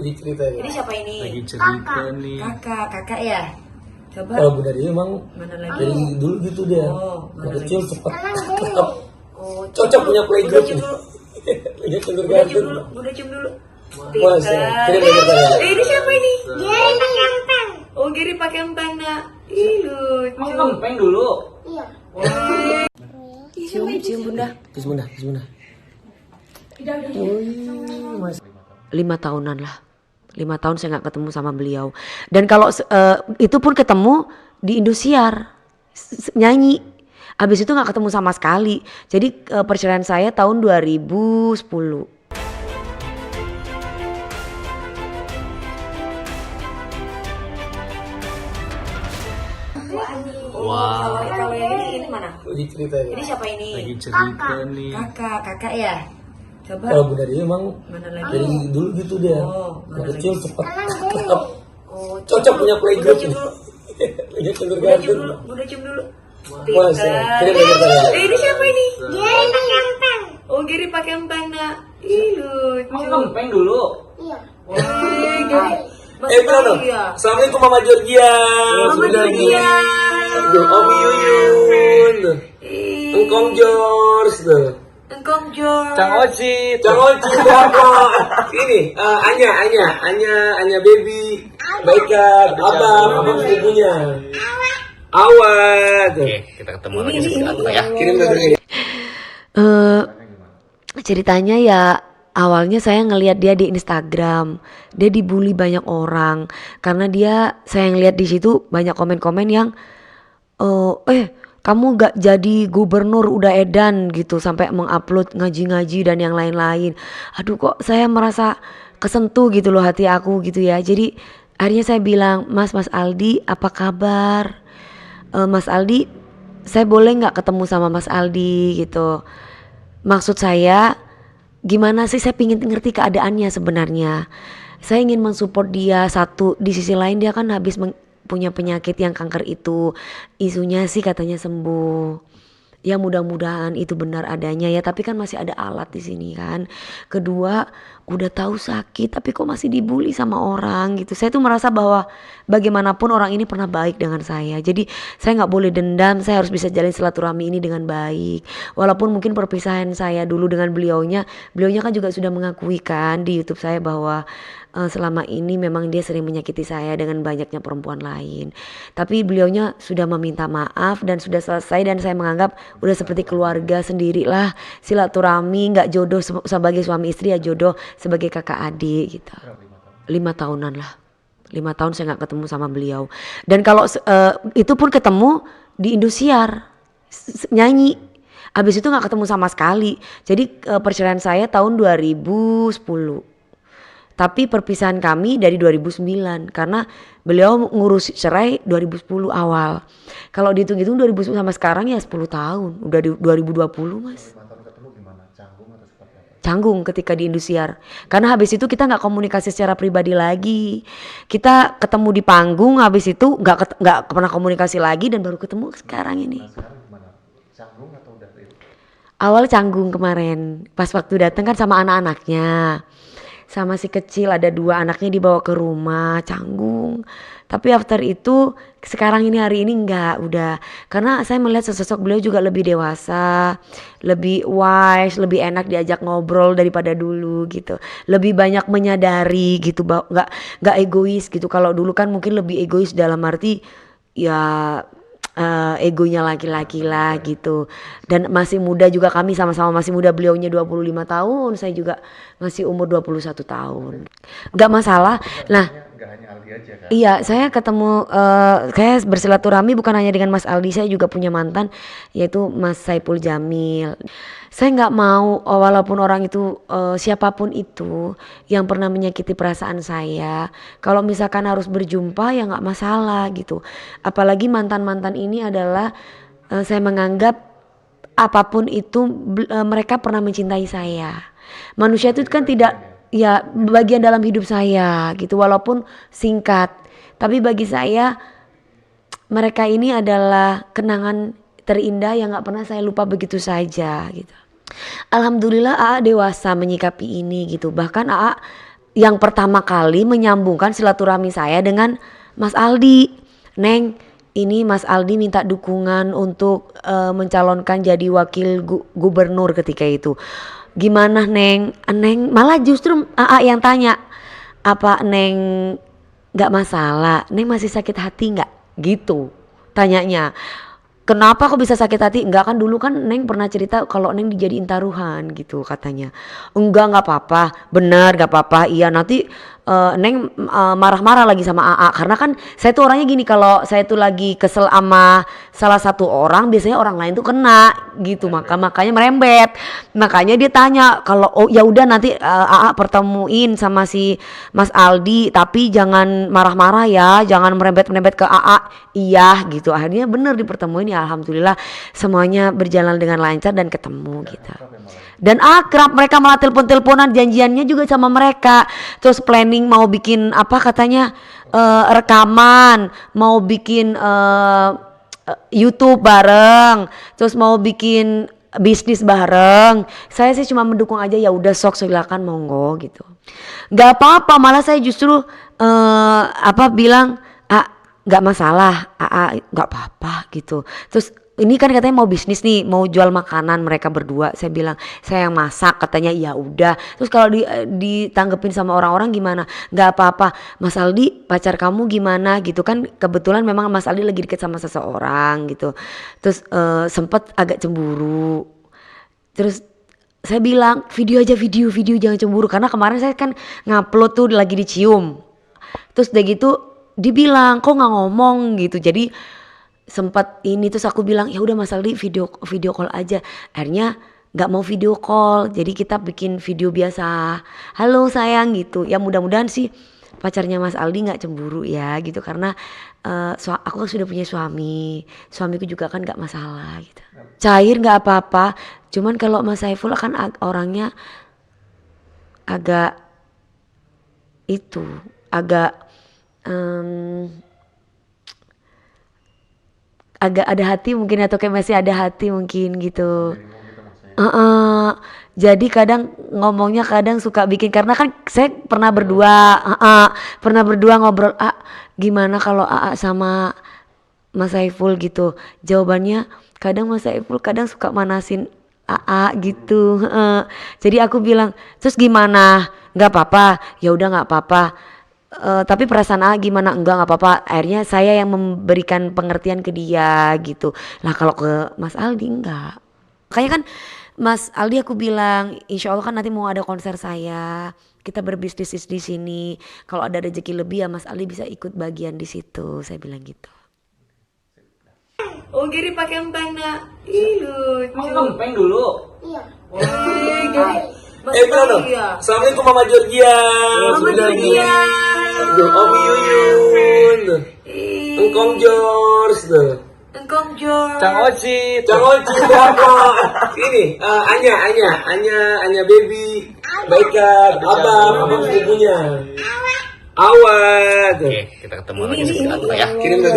Lagi cerita ya. Ini siapa ini? Lagi cerita nih. Kakak ya. Coba. Kalau Bunda Dewi emang Mana lagi? dari dulu gitu dia. Mana Kecil lagi? cepet. Oh, Cocok punya playgroup. Bunda cium dulu. Lihat Bunda cium kindergarten. dulu. Bunda cium dulu. Masa? Kira Pintar. belajar ya? Ini siapa ini? Oh, Giri pakai empang nak. Ih, lucu. Empeng dulu. Cium Bunda. Terus Bunda. 5 tahunan lah. 5 tahun saya nggak ketemu sama beliau. Dan kalau itu pun ketemu di Indosiar nyanyi. Abis itu nggak ketemu sama sekali. Jadi perceraian saya tahun 2010. Wow. Kalau yang ini mana? Lagi cerita ya. Ini siapa ini? Lagi cerita nih. Kakak ya. Coba. Kalau Bunda Dewi emang Mana lagi? dari dulu gitu dia. Mana Kecil lagi? cepet. Oh, Cocok punya playgroup. Bunda cium dulu. Lihat Bunda cium kindergarten. dulu. Bunda cium dulu. Masa? Kira Pintar. belajar ya? Ini siapa ini? Oh, Giri pakai empang nak. Ih, lucu. Empeng dulu. Giri. Bilang dong. Assalamualaikum Mama Georgia. Mama Georgia. Om Yuyun. Engkong George. Engkong Jor. Cang Oci. Cang Oci siapa? Ini Anya baby. Baikkan abang sepupunya. Awat. Oke, kita ketemu lagi sebentar ya. Kirim datanya. Ceritanya ya awalnya saya ngelihat dia di Instagram, dia dibully banyak orang karena saya ngelihat di situ banyak komen-komen yang kamu gak jadi gubernur udah edan gitu, sampai mengupload ngaji-ngaji dan yang lain-lain. Aduh, kok saya merasa kesentuh gitu loh hati aku gitu ya. Jadi akhirnya saya bilang, Mas Aldi apa kabar? Mas Aldi, saya boleh gak ketemu sama Mas Aldi gitu. Maksud saya gimana sih, saya pingin ngerti keadaannya sebenarnya. Saya ingin mensupport dia satu, di sisi lain dia kan habis punya penyakit yang kanker itu. Isunya sih katanya sembuh. Ya mudah-mudahan itu benar adanya ya, tapi kan masih ada alat di sini kan. Kedua, udah tahu sakit tapi kok masih dibully sama orang gitu. Saya tuh merasa bahwa bagaimanapun orang ini pernah baik dengan saya. Jadi saya nggak boleh dendam, saya harus bisa jalin silaturahmi ini dengan baik. Walaupun mungkin perpisahan saya dulu dengan beliaunya kan juga sudah mengakui kan di YouTube saya bahwa selama ini memang dia sering menyakiti saya dengan banyaknya perempuan lain. Tapi beliaunya sudah meminta maaf dan sudah selesai, dan saya menganggap udah seperti keluarga sendiri lah. Silaturahmi, nggak jodoh sebagai suami istri ya jodoh sebagai kakak adik gitu. 5 tahunan lah. 5 tahun saya nggak ketemu sama beliau. Dan kalau itu pun ketemu di Indosiar nyanyi. Abis itu nggak ketemu sama sekali. Jadi perceraian saya tahun 2010. Tapi perpisahan kami dari 2009 karena beliau ngurus cerai 2010 awal. Kalau dihitung-hitung 2010 sama sekarang ya 10 tahun. Udah di 2020 Mas. Canggung ketika di Indosiar. Karena habis itu kita gak komunikasi secara pribadi lagi. Kita ketemu di panggung, habis itu gak pernah komunikasi lagi dan baru ketemu sekarang ini. Awal canggung kemarin. Pas waktu datang kan sama anak-anaknya. Sama si kecil, ada 2 anaknya dibawa ke rumah, canggung. Tapi after itu sekarang ini hari ini enggak, udah. Karena saya melihat sosok beliau juga lebih dewasa, lebih wise, lebih enak diajak ngobrol daripada dulu gitu. Lebih banyak menyadari gitu, enggak egois gitu. Kalau dulu kan mungkin lebih egois dalam arti ya egonya laki-laki lah gitu. Dan masih muda juga, kami sama-sama masih muda, beliaunya 25 tahun, saya juga masih umur 21 tahun. Gak masalah. Nah, iya, saya ketemu, saya bersilaturahmi bukan hanya dengan Mas Aldi, saya juga punya mantan yaitu Mas Saipul Jamil. Saya nggak mau walaupun orang itu siapapun itu yang pernah menyakiti perasaan saya, kalau misalkan harus berjumpa ya nggak masalah gitu. Apalagi mantan-mantan ini adalah saya menganggap apapun itu mereka pernah mencintai saya. Manusia itu kan tidak ya bagian dalam hidup saya gitu, walaupun singkat. Tapi bagi saya mereka ini adalah kenangan terindah yang nggak pernah saya lupa begitu saja gitu. Alhamdulillah AA dewasa menyikapi ini gitu. Bahkan AA yang pertama kali menyambungkan silaturahmi saya dengan Mas Aldi. Neng, ini Mas Aldi minta dukungan untuk mencalonkan jadi wakil gubernur ketika itu. Gimana Neng? Neng malah justru AA yang tanya, apa Neng gak masalah? Neng masih sakit hati gak? Gitu tanyanya. Kenapa kok bisa sakit hati? Enggak, kan dulu kan Neng pernah cerita kalau Neng dijadiin taruhan gitu katanya. Enggak apa-apa, benar gak apa-apa. Iya nanti Neng marah-marah lagi sama AA. Karena kan saya tuh orangnya gini, kalau saya tuh lagi kesel sama salah satu orang, biasanya orang lain tuh kena gitu. Makanya merembet. Makanya dia tanya kalau oh ya udah nanti AA pertemuin sama si Mas Aldi, tapi jangan marah-marah ya, jangan merembet-merembet ke AA. Iya gitu. Akhirnya bener dipertemuin ya, alhamdulillah semuanya berjalan dengan lancar dan ketemu gitu. Dan akrab, mereka malah telepon-teleponan, janjiannya juga sama mereka. Terus planning mau bikin apa katanya rekaman, mau bikin YouTube bareng, terus mau bikin bisnis bareng. Saya sih cuma mendukung aja, ya udah sok silakan monggo gitu. Gak apa-apa, malah saya justru bilang gak masalah, gak apa-apa gitu. Terus ini kan katanya mau bisnis nih, mau jual makanan mereka berdua. Saya bilang saya yang masak, katanya ya udah. Terus kalau ditanggepin sama orang-orang gimana? Gak apa-apa, Mas Aldi pacar kamu gimana gitu kan. Kebetulan memang Mas Aldi lagi deket sama seseorang gitu. Terus sempet agak cemburu. Terus saya bilang video aja, video jangan cemburu. Karena kemarin saya kan ngupload tuh lagi dicium. Terus udah gitu dibilang kok nggak ngomong gitu. Jadi sempat ini, terus aku bilang ya udah Mas Aldi video call aja. Akhirnya nggak mau video call, jadi kita bikin video biasa, halo sayang gitu. Ya mudah-mudahan sih pacarnya Mas Aldi nggak cemburu ya gitu, karena aku kan sudah punya suamiku juga kan nggak masalah gitu. Cair nggak apa-apa, cuman kalau Mas Saiful kan orangnya agak agak ada hati mungkin, atau kayak masih ada hati mungkin gitu. Jadi kadang ngomongnya kadang suka bikin, karena kan saya pernah berdua ngobrol, gimana kalau AA sama Mas Saiful gitu. Jawabannya kadang Mas Saiful kadang suka manasin AA gitu. Jadi aku bilang, terus gimana? Nggak apa-apa, ya udah nggak apa-apa. Tapi perasaan gimana? Enggak apa-apa. Akhirnya saya yang memberikan pengertian ke dia gitu. Lah kalau ke Mas Aldi enggak. Makanya kan Mas Aldi aku bilang, insya Allah kan nanti mau ada konser saya. Kita berbisnis di sini. Kalau ada rezeki lebih ya Mas Aldi bisa ikut bagian di situ. Saya bilang gitu. Oh Giri pakai empeng nak. Ih lucu. Mau kempeng dulu. Iya. Bilang dong. Assalamualaikum Mama Georgia. Mama Georgia. Omi Yuyun. Engkong George tuh. Engkong George. Cang Oci. Cang Oci apa? Ini Anya baby. Baika, abang sepupunya. Awat. Oke, kita ketemu lagi di sekitar ya. Kirim ke